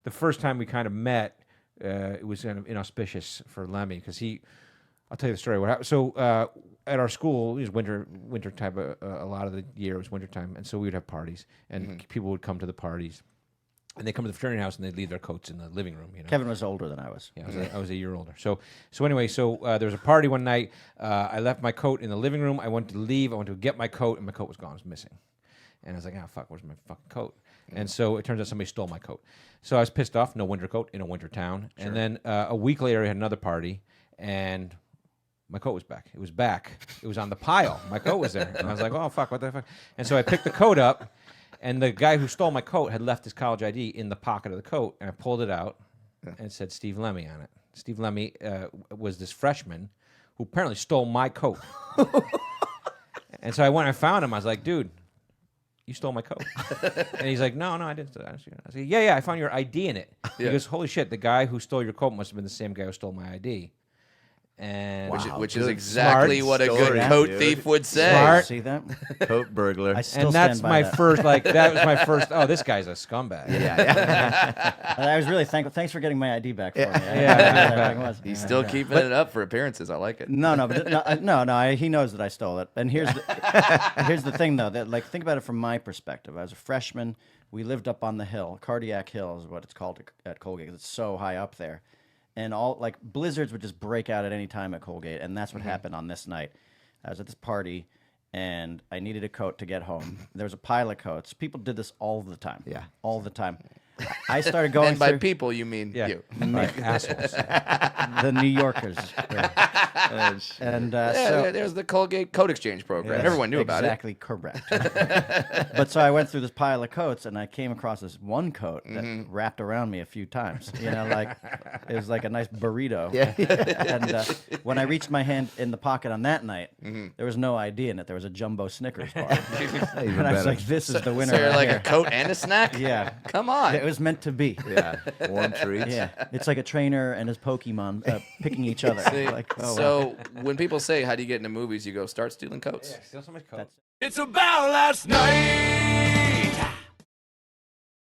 the first time we kind of met, it was kind of inauspicious for Lemme because I'll tell you the story. What happened. So at our school, it was winter time. A lot of the year it was winter time, and so we would have parties, and people would come to the parties, and they come to the fraternity house and they'd leave their coats in the living room. You know, Kevin was older than I was. Yeah, I was a year older. So anyway, there was a party one night. I left my coat in the living room. I went to leave. I went to get my coat, and my coat was gone. It was missing. And I was like, oh, fuck, where's my fucking coat? And so it turns out somebody stole my coat. So I was pissed off. No winter coat in a winter town. Sure. And then a week later, I had another party, and my coat was back. It was back. It was on the pile. My coat was there. And I was like, oh, fuck, what the fuck? And so I picked the coat up. And the guy who stole my coat had left his college ID in the pocket of the coat, and I pulled it out, and it said Steve Lemme on it. Steve Lemme was this freshman who apparently stole my coat. And so I went and I found him. I was like, dude, you stole my coat. And he's like, no, I didn't steal it. I was like, yeah, I found your ID in it. He goes, holy shit, the guy who stole your coat must have been the same guy who stole my ID. And which is exactly what a good coat thief would say. Smart. See that? Coat burglar. And that's my first, that was my first, oh, this guy's a scumbag. Yeah. I was really thankful. Thanks for getting my ID back for me. He's still keeping it up for appearances. I like it. No, he knows that I stole it. And here's the thing, though. That, like, think about it from my perspective. I was a freshman. We lived up on the hill. Cardiac Hill is what it's called at Colgate. It's so high up there. And blizzards would just break out at any time at Colgate, and that's what happened on this night. I was at this party, and I needed a coat to get home. There was a pile of coats. People did this all the time. Yeah, all the time. I started going and by people, you mean you. Like assholes. The New Yorkers. Yeah. And so there's the Colgate Coat Exchange program. Everyone knew about it. Exactly correct. But so I went through this pile of coats, and I came across this one coat that wrapped around me a few times. You know, like it was like a nice burrito. Yeah. And when I reached my hand in the pocket on that night, there was no ID in it. There was a jumbo Snickers bar. And I was like, "This is the winner." So you're like here. A coat and a snack? Yeah. Come on. It was meant to be. Yeah, warm treats. Yeah, it's like a trainer and his Pokemon picking each other. So when people say, how do you get into movies, you go, start stealing coats. Yeah, steal somebody's coat. It's about last night.